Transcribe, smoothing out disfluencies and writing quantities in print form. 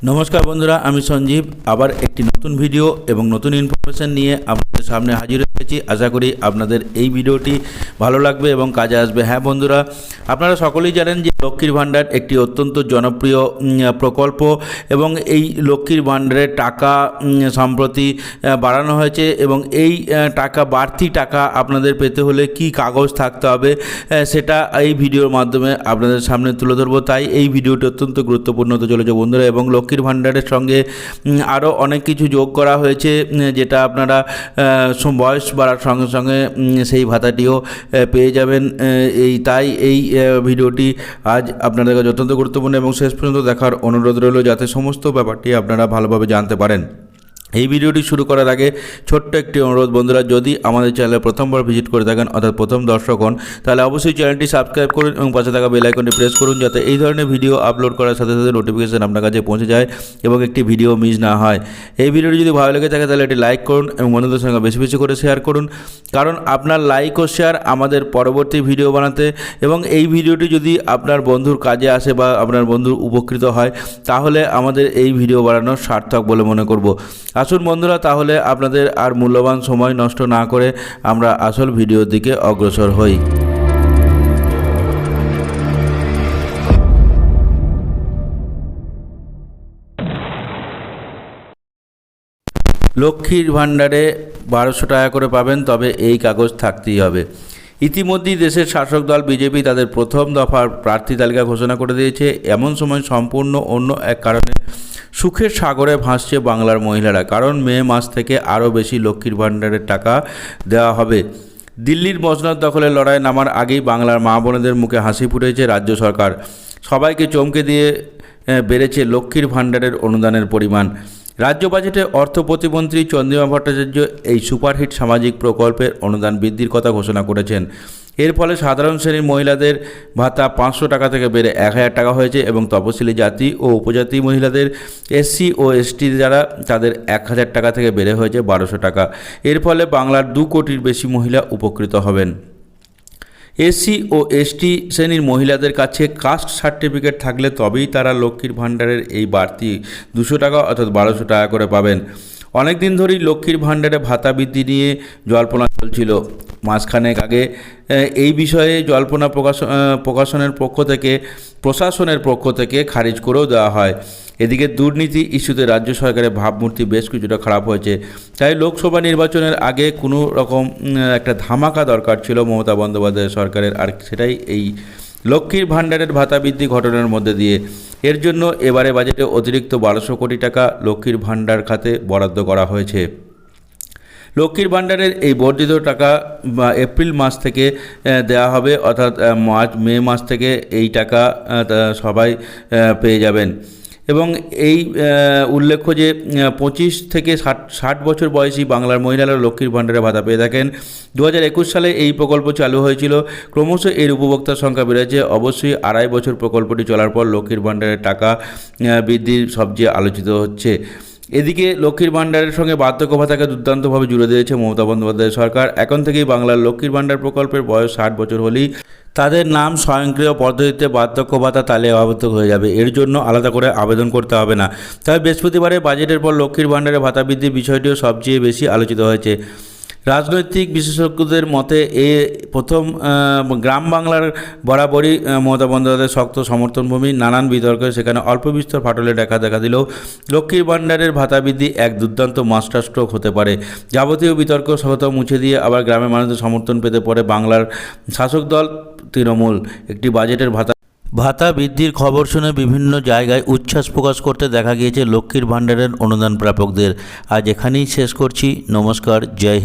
নমস্কার বন্ধুরা, আমি সঞ্জীব আবার একটি নতুন ভিডিও এবং নতুন ইনফরমেশন নিয়ে আপনাদের সামনে হাজির হয়েছি। আশা করি আপনাদের এই ভিডিওটি ভালো লাগবে এবং কাজে আসবে। হ্যাঁ বন্ধুরা, আপনারা সকলেই জানেন যে লক্ষ্মীর ভাণ্ডার একটি অত্যন্ত জনপ্রিয় প্রকল্প এবং এই লক্ষ্মীর ভাণ্ডারের টাকা সম্প্রতি বাড়ানো হয়েছে এবং এই টাকা বাড়তি টাকা আপনাদের পেতে হলে কি কাগজ থাকতে হবে সেটা এই ভিডিওর মাধ্যমে আপনাদের সামনে তুলে ধরবো। তাই এই ভিডিওটি অত্যন্ত গুরুত্বপূর্ণ হতে চলেছে বন্ধুরা। এবং লক্ষ্মীর ভাণ্ডারের সঙ্গে আরও অনেক কিছু যোগ করা হয়েছে, যেটা আপনারা বয়স বাড়ার সঙ্গে সঙ্গে সেই ভাতাটিও পেয়ে যাবেন। তাই এই ভিডিওটি আজ আপনাদের কাছে অত্যন্ত গুরুত্বপূর্ণ এবং শেষ পর্যন্ত দেখার অনুরোধ রইল, যাতে সমস্ত ব্যাপারটি আপনারা ভালোভাবে জানতে পারেন। এই ভিডিওটি শুরু করার আগে ছোট্ট একটি অনুরোধ বন্ধুরা, যদি আমাদের চ্যানেলে প্রথমবার ভিজিট করে থাকেন অর্থাৎ প্রথম দর্শক হন, তাহলে অবশ্যই চ্যানেলটি সাবস্ক্রাইব করুন এবং পাশে থাকা বেল আইকনটি প্রেস করুন, যাতে এই ধরনের ভিডিও আপলোড করার সাথে সাথে নোটিফিকেশন আপনার কাছে পৌঁছে যায় এবং একটি ভিডিও মিস না হয়। এই ভিডিওটি যদি ভালো লেগে থাকে তাহলে এটি লাইক করুন এবং বন্ধুদের সঙ্গে বেশি বেশি করে শেয়ার করুন, কারণ আপনার লাইক ও শেয়ার আমাদের পরবর্তী ভিডিও বানাতে এবং এই ভিডিওটি যদি আপনার বন্ধুর কাজে আসে বা আপনার বন্ধুর উপকৃত হয়, তাহলে আমাদের এই ভিডিও বানানোর সার্থক বলে মনে করব। আসুন বন্ধুরা, তাহলে আপনাদের আর মূল্যবান সময় নষ্ট না করে আমরা আসল ভিডিওর দিকে অগ্রসর হই। লক্ষ্মীর ভাণ্ডারে 1200 টাকা করে পাবেন, তবে এই কাগজ থাকতেই হবে। ইতিমধ্যেই দেশের শাসক দল বিজেপি তাদের প্রথম দফার প্রার্থী তালিকা ঘোষণা করে দিয়েছে। এমন সময় সম্পূর্ণ অন্য এক কারণে সুখের সাগরে ভাসছে বাংলার মহিলারা, কারণ মে মাস থেকে আরও বেশি লক্ষ্মীর ভাণ্ডারের টাকা দেওয়া হবে। দিল্লির মসনদ দখলের লড়াই নামার আগেই বাংলার মা বোনেদের মুখে হাসি ফুটেছে রাজ্য সরকার। সবাইকে চমকে দিয়ে বেড়েছে লক্ষ্মীর ভাণ্ডারের অনুদানের পরিমাণ। রাজ্য বাজেটে অর্থ প্রতিমন্ত্রী চন্দ্রিমা ভট্টাচার্য এই সুপারহিট সামাজিক প্রকল্পের অনুদান বৃদ্ধির কথা ঘোষণা করেছেন। এর ফলে সাধারণ শ্রেণীর মহিলাদের ভাতা 500 টাকা থেকে বেড়ে 1000 টাকা হয়েছে এবং তপশিলি জাতি ও উপজাতি মহিলাদের SC ও ST যারা তাদের 1000 টাকা থেকে বেড়ে হয়েছে 1200 টাকা। এর ফলে বাংলার 2 কোটির বেশি মহিলা উপকৃত হবেন। SC ও ST শ্রেণীর মহিলাদের কাছে কাস্ট সার্টিফিকেট থাকলে তবেই তারা লক্ষ্মীর ভাণ্ডারের এই বাড়তি 200 টাকা অর্থাৎ 1200 টাকা করে পাবেন। অনেক দিন ধরেই লক্ষ্মীর ভাণ্ডারে ভাতা বৃদ্ধি নিয়ে জল্পনা চলছিল। মাসখানেক আগে এই বিষয়ে জল্পনা প্রশাসনের পক্ষ থেকে খারিজ করেও দেওয়া হয়। এদিকে দুর্নীতি ইস্যুতে রাজ্য সরকারের ভাবমূর্তি বেশ কিছুটা খারাপ হয়েছে। তাই লোকসভা নির্বাচনের আগে কোনো রকম একটা ধামাকা দরকার ছিল মমতা বন্দ্যোপাধ্যায় সরকারের, আর সেটাই এই লক্ষ্মীর ভাণ্ডারের ভাতা বৃদ্ধি ঘটনার মধ্যে দিয়ে। এর জন্য এবারে বাজেটে অতিরিক্ত 1200 কোটি টাকা লক্ষ্মীর ভাণ্ডার খাতে বরাদ্দ করা হয়েছে। লক্ষ্মীর ভাণ্ডারের এই বর্ধিত টাকা এপ্রিল মাস থেকে দেওয়া হবে, অর্থাৎ মে মাস থেকে এই টাকা সবাই পেয়ে যাবেন। এবং এই উল্লেখ্য যে 25 থেকে 60 বছর বয়সী বাংলার মহিলারা লক্ষ্মীর ভাণ্ডারে ভাতা পেয়ে থাকেন। 2021 সালে এই প্রকল্প চালু হয়েছিল। ক্রমশ এর উপভোক্তার সংখ্যা বেড়েছে। অবশ্যই 2.5 বছর প্রকল্পটি চলার পর লক্ষ্মীর ভাণ্ডারের টাকা বৃদ্ধির সবচেয়ে আলোচিত হচ্ছে। এদিকে লক্ষ্মীর ভাণ্ডারের সঙ্গে বার্ধক্য ভাতাকে দুর্দান্তভাবে জুড়ে দিয়েছে মমতা বন্দ্যোপাধ্যায় সরকার। এখন থেকেই বাংলার লক্ষ্মীর ভাণ্ডার প্রকল্পের বয়স 60 বছর হলেই তাদের নাম স্বয়ংক্রিয় পদ্ধতিতে বার্ধক্য ভাতা তালিকাভুক্ত হয়ে যাবে। এর জন্য আলাদা করে আবেদন করতে হবে না। তবে বৃহস্পতিবারে বাজেটের পর লক্ষ্মীর ভাণ্ডারে ভাতা বৃদ্ধির বিষয়টিও সবচেয়ে বেশি আলোচিত হয়েছে। রাজনৈতিক বিশেষজ্ঞদের মতে প্রথম গ্রাম বাংলার বরাবরই মমতা বন্দ্যোপাধ্যায়ের শক্ত সমর্থনভূমি। নানান বিতর্কে সেখানে অল্প বিস্তর ফাটলে দেখা দিলেও লক্ষ্মীর ভাণ্ডারের ভাতা বৃদ্ধি এক দুর্দান্ত মাস্টার স্ট্রোক হতে পারে। যাবতীয় বিতর্ক সহতা মুছে দিয়ে আবার গ্রামের মানুষদের সমর্থন পেতে পারে বাংলার শাসক দল তৃণমূল। একটি বাজেটের ভাতা বৃদ্ধির খবর শুনে বিভিন্ন জায়গায় উচ্ছ্বাস প্রকাশ করতে দেখা গিয়েছে লক্ষ্মীর ভাণ্ডারের অনুদান প্রাপকদের। আজ এখানেই শেষ করছি। নমস্কার, জয় হিন্দ।